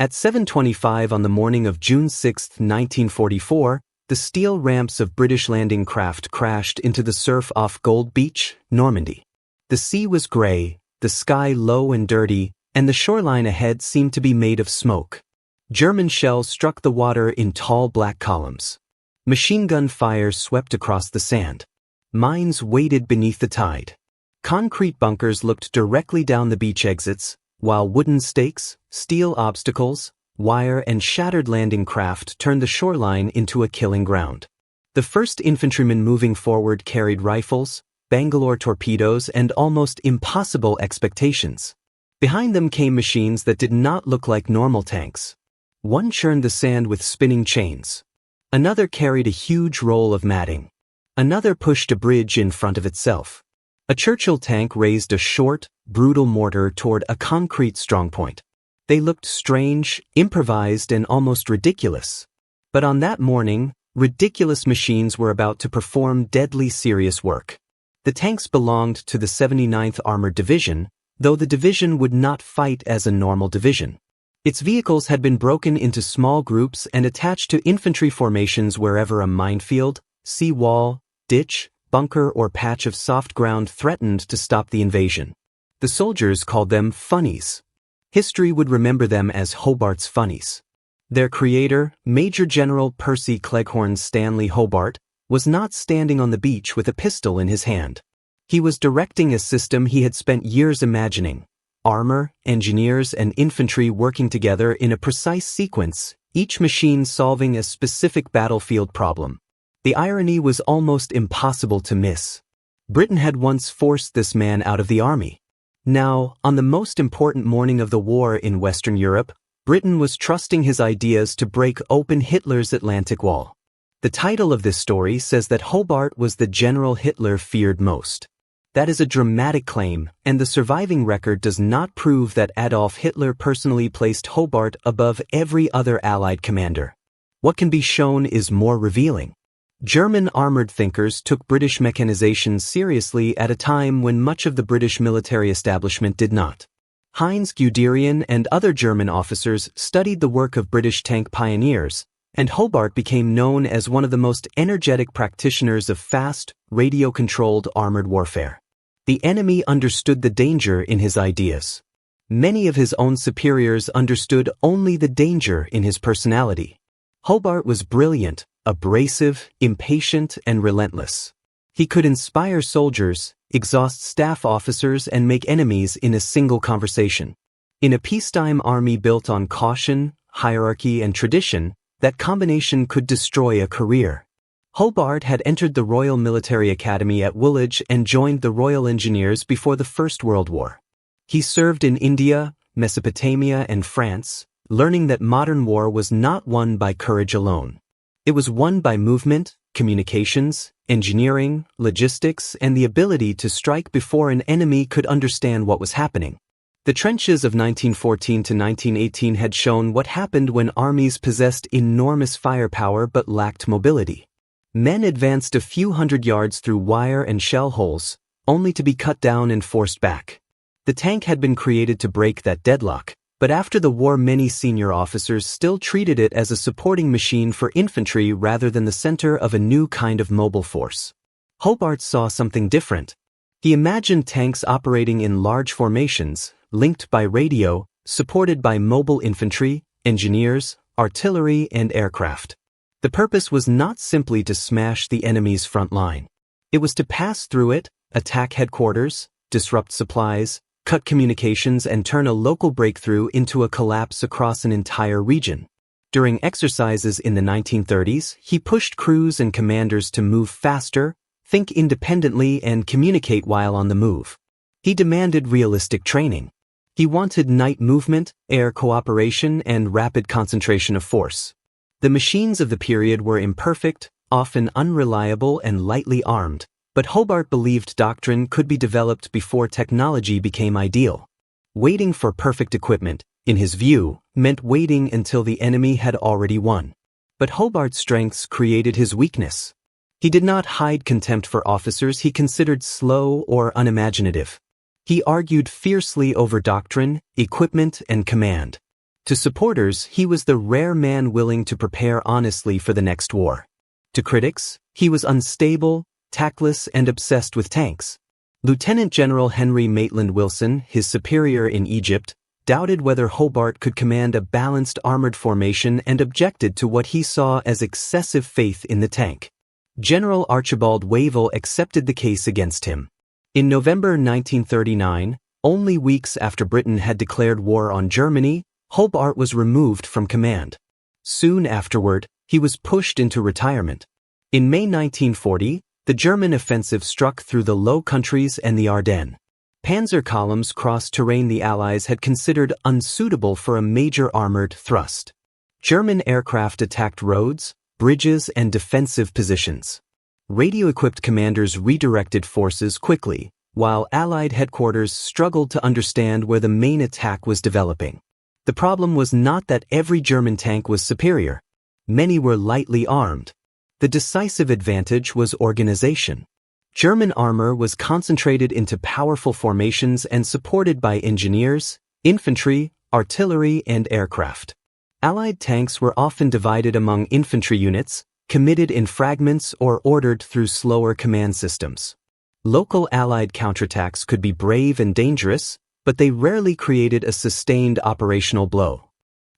At 7:25 on the morning of June 6, 1944, the steel ramps of British landing craft crashed into the surf off Gold Beach, Normandy. The sea was gray, the sky low and dirty, and the shoreline ahead seemed to be made of smoke. German shells struck the water in tall black columns. Machine gun fire swept across the sand. Mines waded beneath the tide. Concrete bunkers looked directly down the beach exits, while wooden stakes, steel obstacles, wire and shattered landing craft turned the shoreline into a killing ground. The first infantrymen moving forward carried rifles, Bangalore torpedoes, and almost impossible expectations. Behind them came machines that did not look like normal tanks. One churned the sand with spinning chains. Another carried a huge roll of matting. Another pushed a bridge in front of itself. A Churchill tank raised a short, brutal mortar toward a concrete strongpoint. They looked strange, improvised, and almost ridiculous. But on that morning, ridiculous machines were about to perform deadly serious work. The tanks belonged to the 79th Armored Division, though the division would not fight as a normal division. Its vehicles had been broken into small groups and attached to infantry formations wherever a minefield, sea wall, ditch, bunker, or patch of soft ground threatened to stop the invasion. The soldiers called them Funnies. History would remember them as Hobart's Funnies. Their creator, Major General Percy Stanley Hobart, was not standing on the beach with a pistol in his hand. He was directing a system he had spent years imagining: armor, engineers, and infantry working together in a precise sequence, each machine solving a specific battlefield problem. The irony was almost impossible to miss. Britain had once forced this man out of the army. Now, on the most important morning of the war in Western Europe, Britain was trusting his ideas to break open Hitler's Atlantic Wall. The title of this story says that Hobart was the general Hitler feared most. That is a dramatic claim, and the surviving record does not prove that Adolf Hitler personally placed Hobart above every other Allied commander. What can be shown is more revealing. German armored thinkers took British mechanization seriously at a time when much of the British military establishment did not. Heinz Guderian and other German officers studied the work of British tank pioneers, and Hobart became known as one of the most energetic practitioners of fast, radio-controlled armored warfare. The enemy understood the danger in his ideas. Many of his own superiors understood only the danger in his personality. Hobart was brilliant, abrasive, impatient, and relentless. He could inspire soldiers, exhaust staff officers, and make enemies in a single conversation. In a peacetime army built on caution, hierarchy, and tradition, that combination could destroy a career. Hobart had entered the Royal Military Academy at Woolwich and joined the Royal Engineers before the First World War. He served in India, Mesopotamia, and France, learning that modern war was not won by courage alone. It was won by movement, communications, engineering, logistics, and the ability to strike before an enemy could understand what was happening. The trenches of 1914 to 1918 had shown what happened when armies possessed enormous firepower but lacked mobility. Men advanced a few hundred yards through wire and shell holes, only to be cut down and forced back. The tank had been created to break that deadlock, but after the war many senior officers still treated it as a supporting machine for infantry rather than the center of a new kind of mobile force. Hobart saw something different. He imagined tanks operating in large formations, linked by radio, supported by mobile infantry, engineers, artillery, and aircraft. The purpose was not simply to smash the enemy's front line. It was to pass through it, attack headquarters, disrupt supplies, cut communications, and turn a local breakthrough into a collapse across an entire region. During exercises in the 1930s, he pushed crews and commanders to move faster, think independently, and communicate while on the move. He demanded realistic training. He wanted night movement, air cooperation, and rapid concentration of force. The machines of the period were imperfect, often unreliable, and lightly armed, but Hobart believed doctrine could be developed before technology became ideal. Waiting for perfect equipment, in his view, meant waiting until the enemy had already won. But Hobart's strengths created his weakness. He did not hide contempt for officers he considered slow or unimaginative. He argued fiercely over doctrine, equipment, and command. To supporters, he was the rare man willing to prepare honestly for the next war. To critics, he was unstable, tactless, and obsessed with tanks. Lieutenant General Henry Maitland Wilson, his superior in Egypt, doubted whether Hobart could command a balanced armored formation and objected to what he saw as excessive faith in the tank. General Archibald Wavell accepted the case against him. In November 1939, only weeks after Britain had declared war on Germany, Hobart was removed from command. Soon afterward, he was pushed into retirement. In May 1940, the German offensive struck through the Low Countries and the Ardennes. Panzer columns crossed terrain the Allies had considered unsuitable for a major armored thrust. German aircraft attacked roads, bridges, and defensive positions. Radio-equipped commanders redirected forces quickly, while Allied headquarters struggled to understand where the main attack was developing. The problem was not that every German tank was superior. Many were lightly armed. The decisive advantage was organization. German armor was concentrated into powerful formations and supported by engineers, infantry, artillery, and aircraft. Allied tanks were often divided among infantry units, committed in fragments, or ordered through slower command systems. Local Allied counterattacks could be brave and dangerous, but they rarely created a sustained operational blow.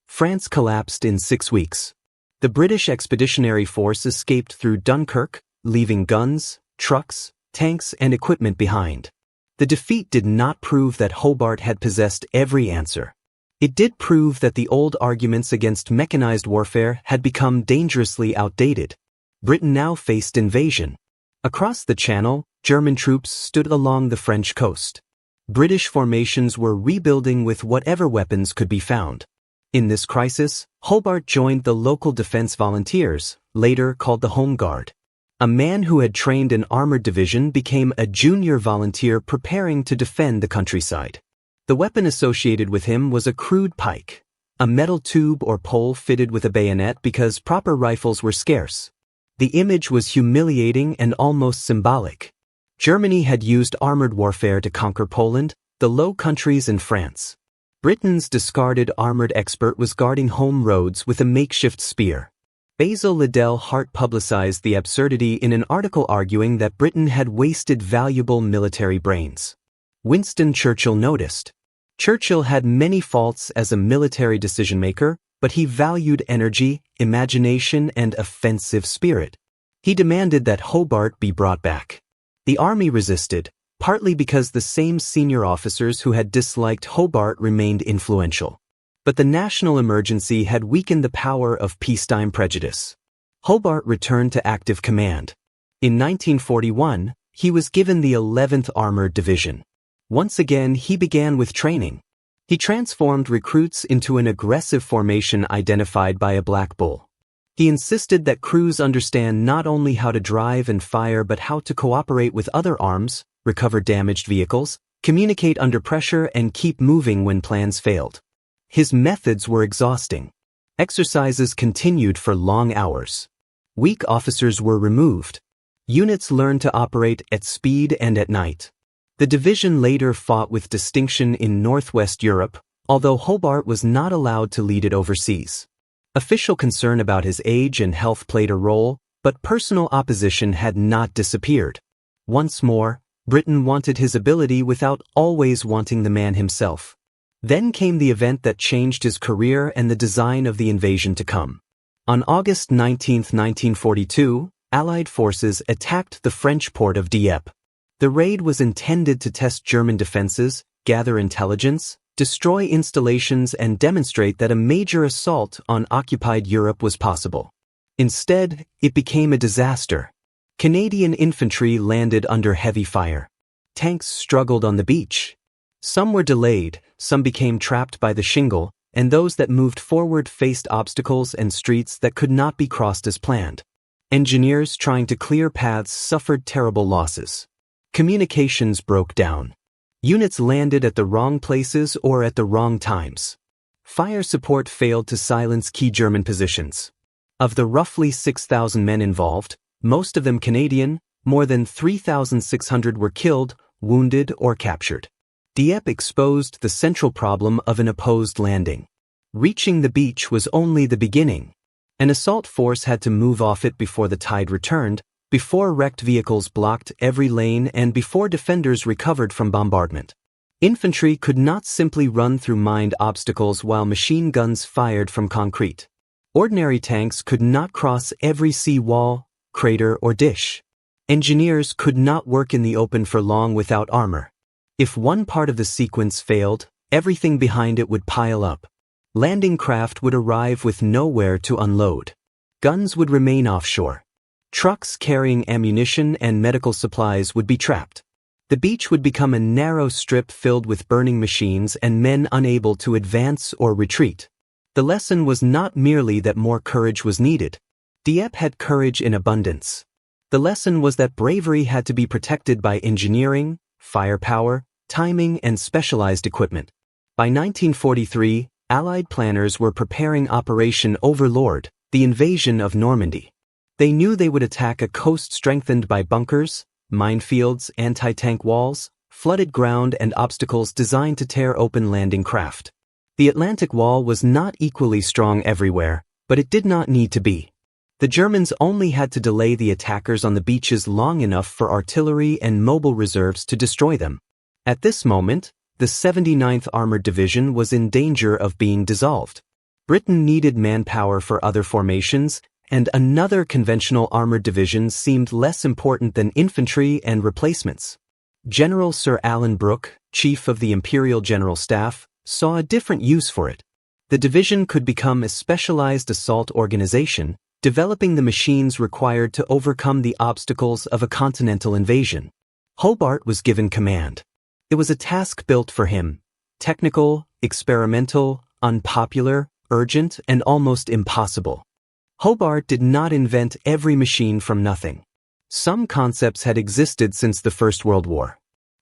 France collapsed in 6 weeks. The British Expeditionary Force escaped through Dunkirk, leaving guns, trucks, tanks, and equipment behind. The defeat did not prove that Hobart had possessed every answer. It did prove that the old arguments against mechanized warfare had become dangerously outdated. Britain now faced invasion. Across the Channel, German troops stood along the French coast. British formations were rebuilding with whatever weapons could be found. In this crisis, Hobart joined the local defense volunteers, later called the Home Guard. A man who had trained an armored division became a junior volunteer preparing to defend the countryside. The weapon associated with him was a crude pike, a metal tube or pole fitted with a bayonet because proper rifles were scarce. The image was humiliating and almost symbolic. Germany had used armored warfare to conquer Poland, the Low Countries, and France. Britain's discarded armored expert was guarding home roads with a makeshift spear. Basil Liddell Hart publicized the absurdity in an article arguing that Britain had wasted valuable military brains. Winston Churchill noticed. Churchill had many faults as a military decision-maker, but he valued energy, imagination, and offensive spirit. He demanded that Hobart be brought back. The army resisted, partly because the same senior officers who had disliked Hobart remained influential. But the national emergency had weakened the power of peacetime prejudice. Hobart returned to active command. In 1941, he was given the 11th Armored Division. Once again, he began with training. He transformed recruits into an aggressive formation identified by a black bull. He insisted that crews understand not only how to drive and fire but how to cooperate with other arms, recover damaged vehicles, communicate under pressure, and keep moving when plans failed. His methods were exhausting. Exercises continued for long hours. Weak officers were removed. Units learned to operate at speed and at night. The division later fought with distinction in Northwest Europe, although Hobart was not allowed to lead it overseas. Official concern about his age and health played a role, but personal opposition had not disappeared. Once more, Britain wanted his ability without always wanting the man himself. Then came the event that changed his career and the design of the invasion to come. On August 19, 1942, Allied forces attacked the French port of Dieppe. The raid was intended to test German defenses, gather intelligence, destroy installations, and demonstrate that a major assault on occupied Europe was possible. Instead, it became a disaster. Canadian infantry landed under heavy fire. Tanks struggled on the beach. Some were delayed, some became trapped by the shingle, and those that moved forward faced obstacles and streets that could not be crossed as planned. Engineers trying to clear paths suffered terrible losses. Communications broke down. Units landed at the wrong places or at the wrong times. Fire support failed to silence key German positions. Of the roughly 6,000 men involved, most of them Canadian, more than 3,600 were killed, wounded, or captured. Dieppe exposed the central problem of an opposed landing. Reaching the beach was only the beginning. An assault force had to move off it before the tide returned, before wrecked vehicles blocked every lane, and before defenders recovered from bombardment. Infantry could not simply run through mined obstacles while machine guns fired from concrete. Ordinary tanks could not cross every sea wall, crater, or dish. Engineers could not work in the open for long without armor. If one part of the sequence failed, everything behind it would pile up. Landing craft would arrive with nowhere to unload. Guns would remain offshore. Trucks carrying ammunition and medical supplies would be trapped. The beach would become a narrow strip filled with burning machines and men unable to advance or retreat. The lesson was not merely that more courage was needed. Dieppe had courage in abundance. The lesson was that bravery had to be protected by engineering, firepower, timing, and specialized equipment. By 1943, Allied planners were preparing Operation Overlord, the invasion of Normandy. They knew they would attack a coast strengthened by bunkers, minefields, anti-tank walls, flooded ground, and obstacles designed to tear open landing craft. The Atlantic Wall was not equally strong everywhere, but it did not need to be. The Germans only had to delay the attackers on the beaches long enough for artillery and mobile reserves to destroy them. At this moment, the 79th Armored Division was in danger of being dissolved. Britain needed manpower for other formations, and another conventional armored division seemed less important than infantry and replacements. General Sir Alan Brooke, chief of the Imperial General Staff, saw a different use for it. The division could become a specialized assault organization, developing the machines required to overcome the obstacles of a continental invasion. Hobart was given command. It was a task built for him: technical, experimental, unpopular, urgent, and almost impossible. Hobart did not invent every machine from nothing. Some concepts had existed since the First World War.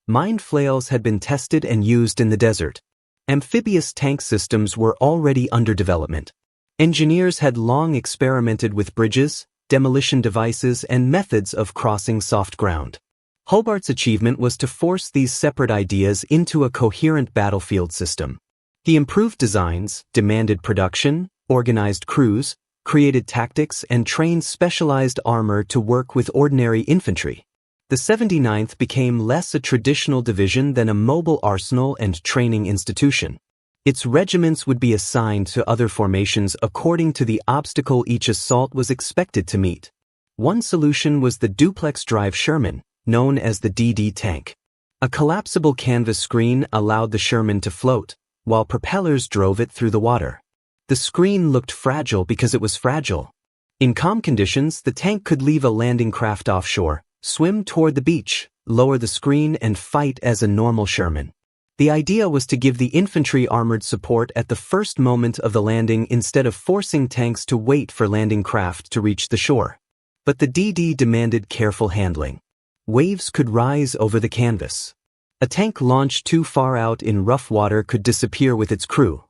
Mined flails had been tested and used in the desert. Amphibious tank systems were already under development. Engineers had long experimented with bridges, demolition devices, and methods of crossing soft ground. Hobart's achievement was to force these separate ideas into a coherent battlefield system. He improved designs, demanded production, organized crews, created tactics, and trained specialized armor to work with ordinary infantry. The 79th became less a traditional division than a mobile arsenal and training institution. Its regiments would be assigned to other formations according to the obstacle each assault was expected to meet. One solution was the duplex-drive Sherman, known as the DD tank. A collapsible canvas screen allowed the Sherman to float, while propellers drove it through the water. The screen looked fragile because it was fragile. In calm conditions, the tank could leave a landing craft offshore, swim toward the beach, lower the screen, and fight as a normal Sherman. The idea was to give the infantry armored support at the first moment of the landing instead of forcing tanks to wait for landing craft to reach the shore. But the DD demanded careful handling. Waves could rise over the canvas. A tank launched too far out in rough water could disappear with its crew.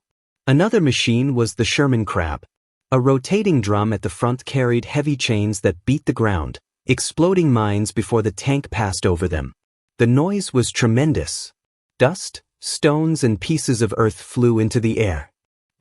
Another machine was the Sherman Crab. A rotating drum at the front carried heavy chains that beat the ground, exploding mines before the tank passed over them. The noise was tremendous. Dust, stones, and pieces of earth flew into the air.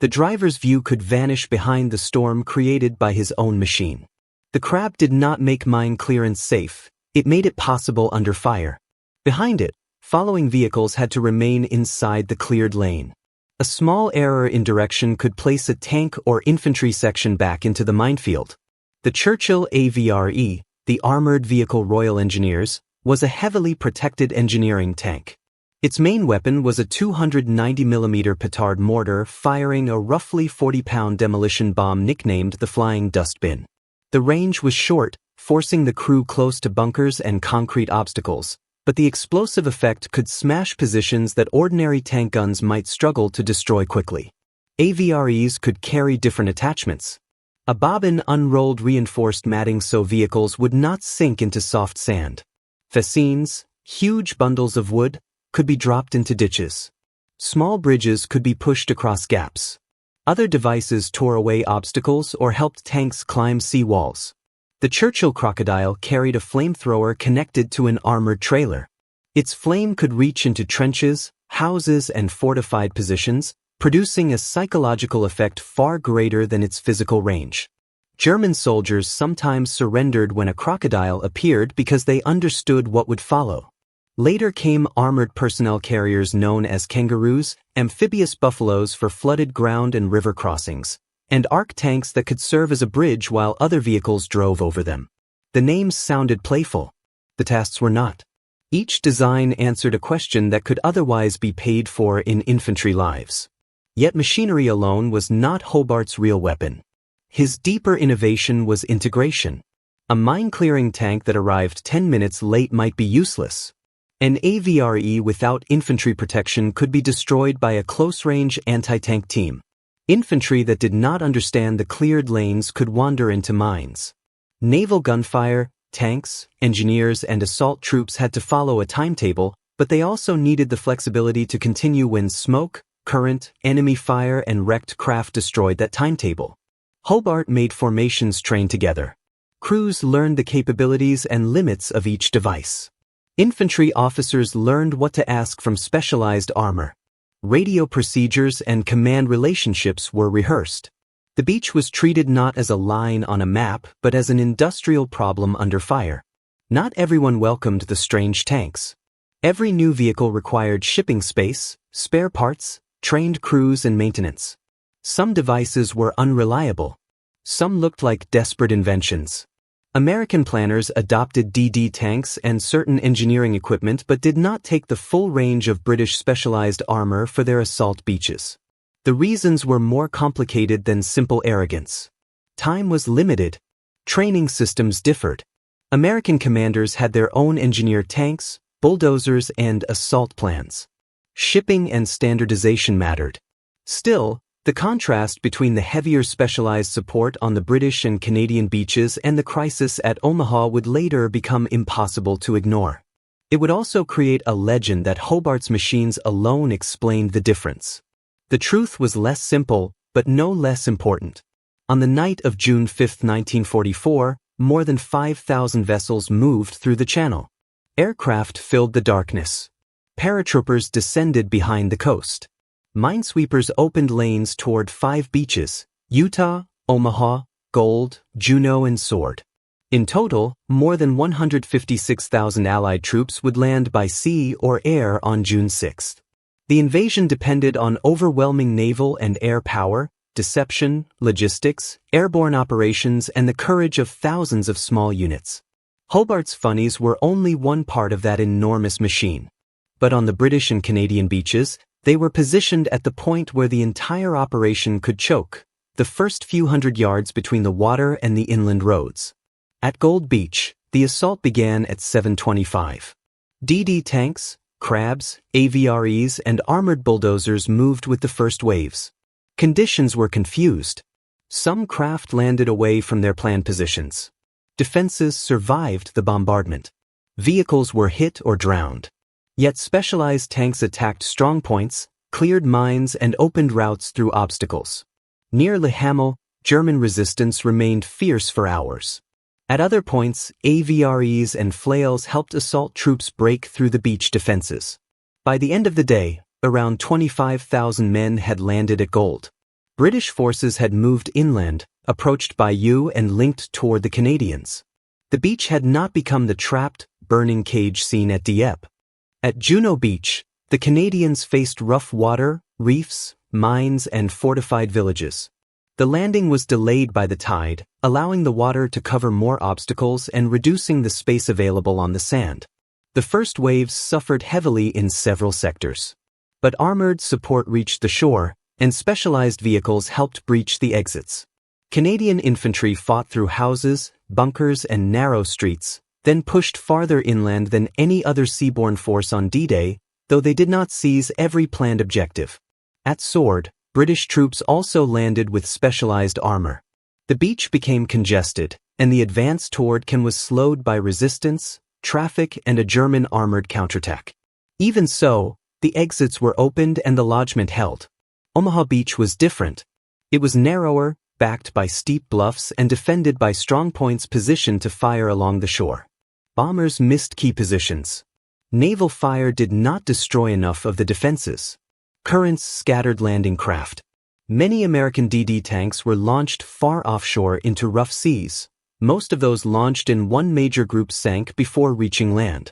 The driver's view could vanish behind the storm created by his own machine. The Crab did not make mine clearance safe, it made it possible under fire. Behind it, following vehicles had to remain inside the cleared lane. A small error in direction could place a tank or infantry section back into the minefield. The Churchill AVRE, the Armored Vehicle Royal Engineers, was a heavily protected engineering tank. Its main weapon was a 290mm petard mortar firing a roughly 40-pound demolition bomb nicknamed the Flying Dustbin. The range was short, forcing the crew close to bunkers and concrete obstacles, but the explosive effect could smash positions that ordinary tank guns might struggle to destroy quickly. AVREs could carry different attachments. A bobbin unrolled reinforced matting so vehicles would not sink into soft sand. Fascines, huge bundles of wood, could be dropped into ditches. Small bridges could be pushed across gaps. Other devices tore away obstacles or helped tanks climb sea walls. The Churchill Crocodile carried a flamethrower connected to an armored trailer. Its flame could reach into trenches, houses, and fortified positions, producing a psychological effect far greater than its physical range. German soldiers sometimes surrendered when a crocodile appeared because they understood what would follow. Later came armored personnel carriers known as kangaroos, amphibious buffaloes for flooded ground and river crossings, and arc tanks that could serve as a bridge while other vehicles drove over them. The names sounded playful. The tasks were not. Each design answered a question that could otherwise be paid for in infantry lives. Yet machinery alone was not Hobart's real weapon. His deeper innovation was integration. A mine-clearing tank that arrived 10 minutes late might be useless. An AVRE without infantry protection could be destroyed by a close-range anti-tank team. Infantry that did not understand the cleared lanes could wander into mines. Naval gunfire, tanks, engineers, and assault troops had to follow a timetable, but they also needed the flexibility to continue when smoke, current, enemy fire, and wrecked craft destroyed that timetable. Hobart made formations train together. Crews learned the capabilities and limits of each device. Infantry officers learned what to ask from specialized armor. Radio procedures and command relationships were rehearsed. The beach was treated not as a line on a map, but as an industrial problem under fire. Not everyone welcomed the strange tanks. Every new vehicle required shipping space, spare parts, trained crews, and maintenance. Some devices were unreliable. Some looked like desperate inventions. American planners adopted DD tanks and certain engineering equipment but did not take the full range of British specialized armor for their assault beaches. The reasons were more complicated than simple arrogance. Time was limited. Training systems differed. American commanders had their own engineered tanks, bulldozers, and assault plans. Shipping and standardization mattered. Still, the contrast between the heavier specialized support on the British and Canadian beaches and the crisis at Omaha would later become impossible to ignore. It would also create a legend that Hobart's machines alone explained the difference. The truth was less simple, but no less important. On the night of June 5, 1944, more than 5,000 vessels moved through the channel. Aircraft filled the darkness. Paratroopers descended behind the coast. Minesweepers opened lanes toward 5 beaches: Utah, Omaha, Gold, Juneau, and Sword. In total, more than 156,000 Allied troops would land by sea or air on June 6. The invasion depended on overwhelming naval and air power, deception, logistics, airborne operations, and the courage of thousands of small units. Hobart's Funnies were only one part of that enormous machine. But on the British and Canadian beaches, they were positioned at the point where the entire operation could choke, the first few hundred yards between the water and the inland roads. At Gold Beach, the assault began at 7:25. DD tanks, Crabs, AVREs, and armored bulldozers moved with the first waves. Conditions were confused. Some craft landed away from their planned positions. Defenses survived the bombardment. Vehicles were hit or drowned. Yet specialized tanks attacked strongpoints, cleared mines, and opened routes through obstacles. Near Le Hamel, German resistance remained fierce for hours. At other points, AVREs and flails helped assault troops break through the beach defenses. By the end of the day, around 25,000 men had landed at Gold. British forces had moved inland, approached Bayeux, and linked toward the Canadians. The beach had not become the trapped, burning cage seen at Dieppe. At Juneau Beach, the Canadians faced rough water, reefs, mines, and fortified villages. The landing was delayed by the tide, allowing the water to cover more obstacles and reducing the space available on the sand. The first waves suffered heavily in several sectors. But armored support reached the shore, and specialized vehicles helped breach the exits. Canadian infantry fought through houses, bunkers, and narrow streets, then pushed farther inland than any other seaborne force on D-Day, though they did not seize every planned objective. At Sword, British troops also landed with specialized armor. The beach became congested, and the advance toward Cannes was slowed by resistance, traffic, and a German armored counterattack. Even so, the exits were opened and the lodgment held. Omaha Beach was different. It was narrower, backed by steep bluffs, and defended by strong points positioned to fire along the shore. Bombers missed key positions. Naval fire did not destroy enough of the defenses. Currents scattered landing craft. Many American DD tanks were launched far offshore into rough seas. Most of those launched in one major group sank before reaching land.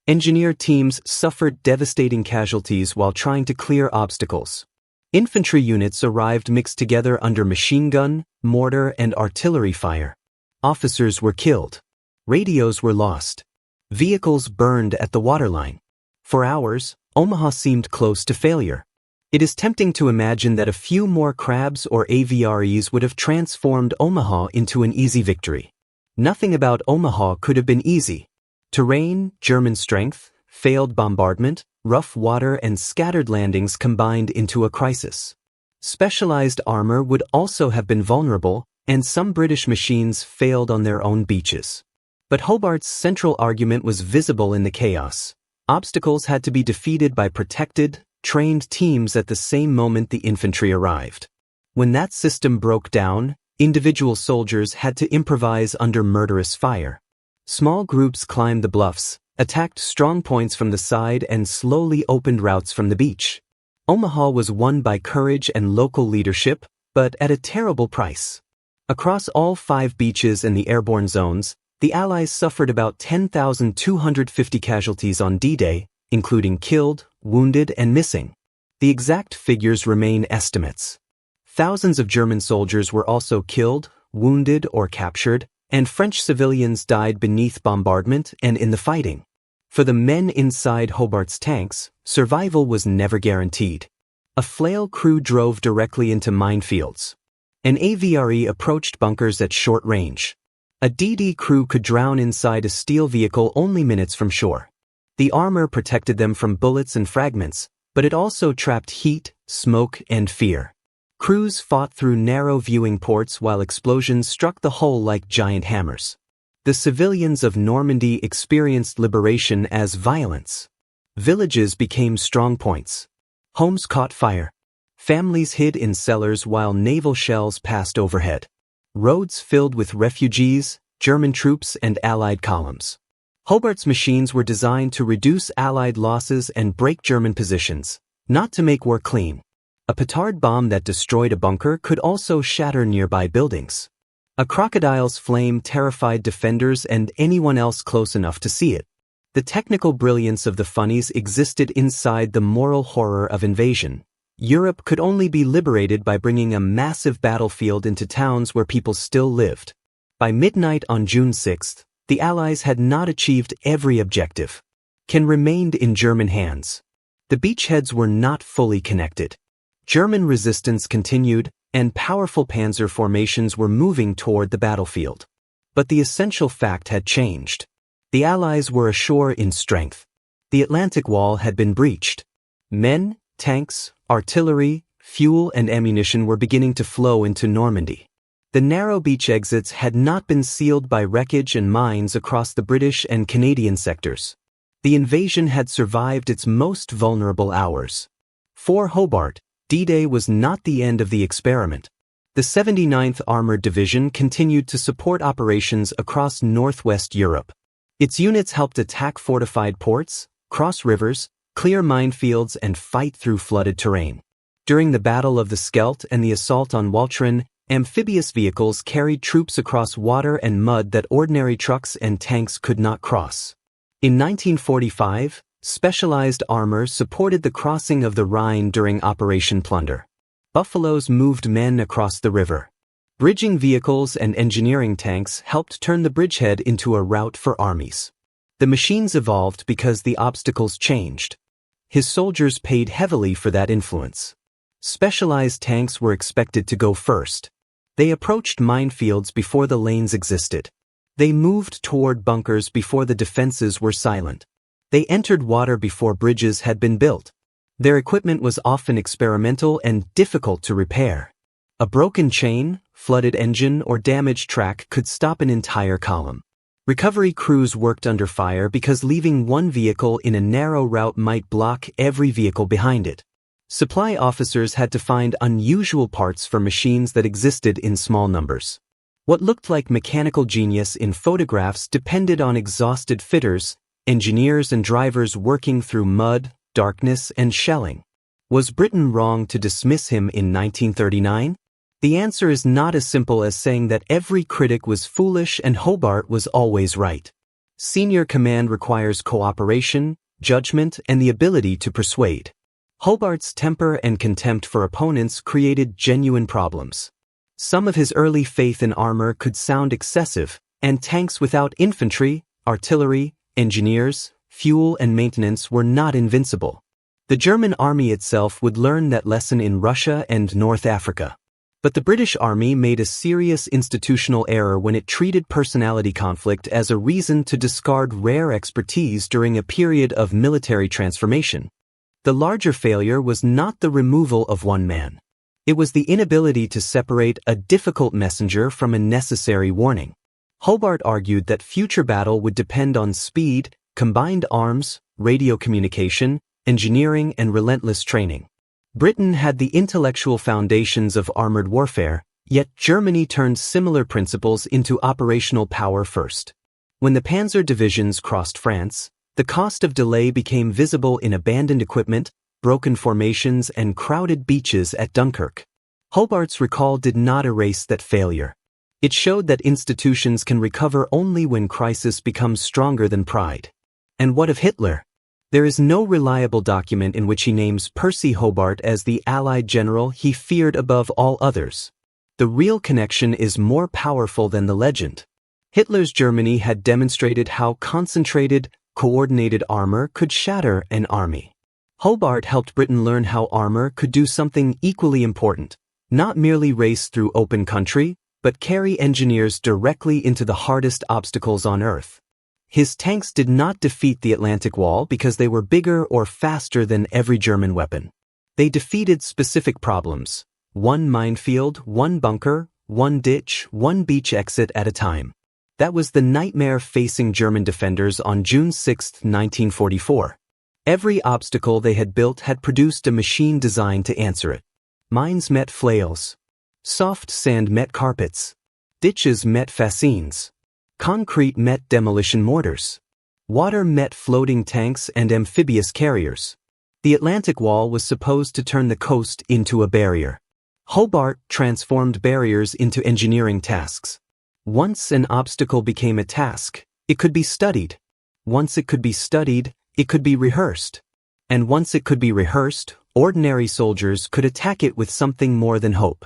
Engineer teams suffered devastating casualties while trying to clear obstacles. Infantry units arrived mixed together under machine gun, mortar, and artillery fire. Officers were killed. Radios were lost. Vehicles burned at the waterline. For hours, Omaha seemed close to failure. It is tempting to imagine that a few more Crabs or AVREs would have transformed Omaha into an easy victory. Nothing about Omaha could have been easy. Terrain, German strength, failed bombardment, rough water, and scattered landings combined into a crisis. Specialized armor would also have been vulnerable, and some British machines failed on their own beaches. But Hobart's central argument was visible in the chaos. Obstacles had to be defeated by protected, trained teams at the same moment the infantry arrived. When that system broke down, individual soldiers had to improvise under murderous fire. Small groups climbed the bluffs, attacked strong points from the side, and slowly opened routes from the beach. Omaha was won by courage and local leadership, but at a terrible price. Across all 5 beaches and the airborne zones, the Allies suffered about 10,250 casualties on D-Day, including killed, wounded, and missing. The exact figures remain estimates. Thousands of German soldiers were also killed, wounded, or captured, and French civilians died beneath bombardment and in the fighting. For the men inside Hobart's tanks, survival was never guaranteed. A flail crew drove directly into minefields. An AVRE approached bunkers at short range. A DD crew could drown inside a steel vehicle only minutes from shore. The armor protected them from bullets and fragments, but it also trapped heat, smoke, and fear. Crews fought through narrow viewing ports while explosions struck the hull like giant hammers. The civilians of Normandy experienced liberation as violence. Villages became strongpoints. Homes caught fire. Families hid in cellars while naval shells passed overhead. Roads filled with refugees, German troops, and Allied columns. Hobart's machines were designed to reduce Allied losses and break German positions, not to make war clean. A petard bomb that destroyed a bunker could also shatter nearby buildings. A crocodile's flame terrified defenders and anyone else close enough to see it. The technical brilliance of the Funnies existed inside the moral horror of invasion. Europe could only be liberated by bringing a massive battlefield into towns where people still lived. By midnight on June 6th, the Allies had not achieved every objective. Cannes remained in German hands. The beachheads were not fully connected. German resistance continued, and powerful panzer formations were moving toward the battlefield. But the essential fact had changed. The Allies were ashore in strength. The Atlantic Wall had been breached. Men, tanks, artillery, fuel, and ammunition were beginning to flow into Normandy. The narrow beach exits had not been sealed by wreckage and mines across the British and Canadian sectors. The invasion had survived its most vulnerable hours. For Hobart, D-Day was not the end of the experiment. The 79th Armored Division continued to support operations across northwest Europe. Its units helped attack fortified ports, cross rivers, clear minefields, and fight through flooded terrain. During the Battle of the Scheldt and the assault on Walcheren, amphibious vehicles carried troops across water and mud that ordinary trucks and tanks could not cross. In 1945, specialized armor supported the crossing of the Rhine during Operation Plunder. Buffaloes moved men across the river. Bridging vehicles and engineering tanks helped turn the bridgehead into a route for armies. The machines evolved because the obstacles changed. His soldiers paid heavily for that influence. Specialized tanks were expected to go first. They approached minefields before the lanes existed. They moved toward bunkers before the defenses were silent. They entered water before bridges had been built. Their equipment was often experimental and difficult to repair. A broken chain, flooded engine, or damaged track could stop an entire column. Recovery crews worked under fire because leaving one vehicle in a narrow route might block every vehicle behind it. Supply officers had to find unusual parts for machines that existed in small numbers. What looked like mechanical genius in photographs depended on exhausted fitters, engineers, and drivers working through mud, darkness, and shelling. Was Britain wrong to dismiss him in 1939? The answer is not as simple as saying that every critic was foolish and Hobart was always right. Senior command requires cooperation, judgment, and the ability to persuade. Hobart's temper and contempt for opponents created genuine problems. Some of his early faith in armor could sound excessive, and tanks without infantry, artillery, engineers, fuel, and maintenance were not invincible. The German army itself would learn that lesson in Russia and North Africa. But the British Army made a serious institutional error when it treated personality conflict as a reason to discard rare expertise during a period of military transformation. The larger failure was not the removal of one man. It was the inability to separate a difficult messenger from a necessary warning. Hobart argued that future battle would depend on speed, combined arms, radio communication, engineering, and relentless training. Britain had the intellectual foundations of armored warfare, yet Germany turned similar principles into operational power first. When the panzer divisions crossed France, the cost of delay became visible in abandoned equipment, broken formations, and crowded beaches at Dunkirk. Hobart's recall did not erase that failure. It showed that institutions can recover only when crisis becomes stronger than pride. And what of Hitler? There is no reliable document in which he names Percy Hobart as the Allied general he feared above all others. The real connection is more powerful than the legend. Hitler's Germany had demonstrated how concentrated, coordinated armor could shatter an army. Hobart helped Britain learn how armor could do something equally important, not merely race through open country, but carry engineers directly into the hardest obstacles on Earth. His tanks did not defeat the Atlantic Wall because they were bigger or faster than every German weapon. They defeated specific problems: one minefield, one bunker, one ditch, one beach exit at a time. That was the nightmare facing German defenders on June 6, 1944. Every obstacle they had built had produced a machine designed to answer it. Mines met flails. Soft sand met carpets. Ditches met fascines. Concrete met demolition mortars. Water met floating tanks and amphibious carriers. The Atlantic Wall was supposed to turn the coast into a barrier. Hobart transformed barriers into engineering tasks. Once an obstacle became a task, it could be studied. Once it could be studied, it could be rehearsed. And once it could be rehearsed, ordinary soldiers could attack it with something more than hope.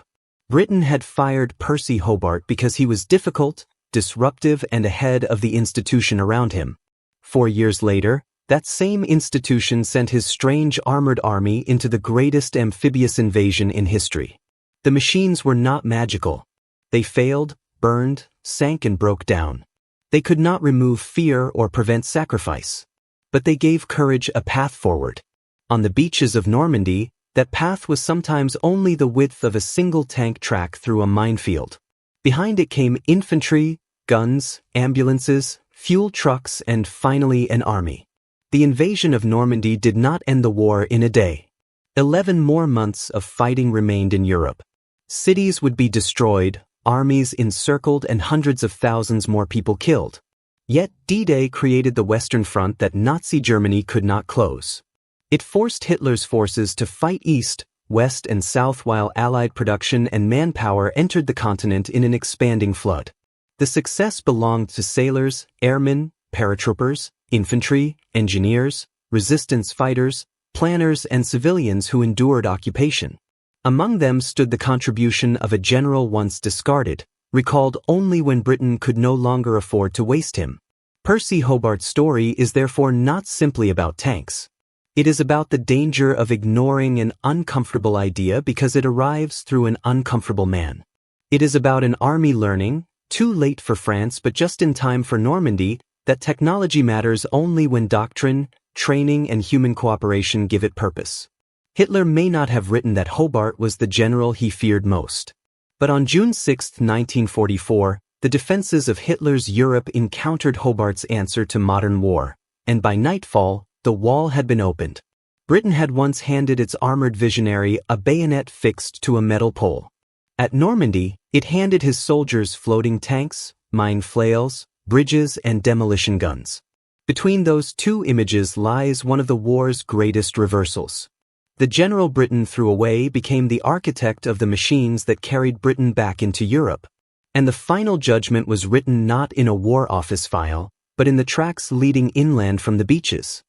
Britain had fired Percy Hobart because he was difficult, disruptive, and ahead of the institution around him. 4 years later, that same institution sent his strange armored army into the greatest amphibious invasion in history. The machines were not magical. They failed, burned, sank, and broke down. They could not remove fear or prevent sacrifice. But they gave courage a path forward. On the beaches of Normandy, that path was sometimes only the width of a single tank track through a minefield. Behind it came infantry, guns, ambulances, fuel trucks, and finally an army. The invasion of Normandy did not end the war in a day. 11 more months of fighting remained in Europe. Cities would be destroyed, armies encircled, and hundreds of thousands more people killed. Yet D-Day created the Western Front that Nazi Germany could not close. It forced Hitler's forces to fight east, west, and south while Allied production and manpower entered the continent in an expanding flood. The success belonged to sailors, airmen, paratroopers, infantry, engineers, resistance fighters, planners, and civilians who endured occupation. Among them stood the contribution of a general once discarded, recalled only when Britain could no longer afford to waste him. Percy Hobart's story is therefore not simply about tanks. It is about the danger of ignoring an uncomfortable idea because it arrives through an uncomfortable man. It is about an army learning, too late for France but just in time for Normandy, that technology matters only when doctrine, training, and human cooperation give it purpose. Hitler may not have written that Hobart was the general he feared most. But on June 6, 1944, the defenses of Hitler's Europe encountered Hobart's answer to modern war, and by nightfall, the wall had been opened. Britain had once handed its armored visionary a bayonet fixed to a metal pole. At Normandy, it handed his soldiers floating tanks, mine flails, bridges, and demolition guns. Between those two images lies one of the war's greatest reversals. The general Britain threw away became the architect of the machines that carried Britain back into Europe. And the final judgment was written not in a War Office file, but in the tracks leading inland from the beaches.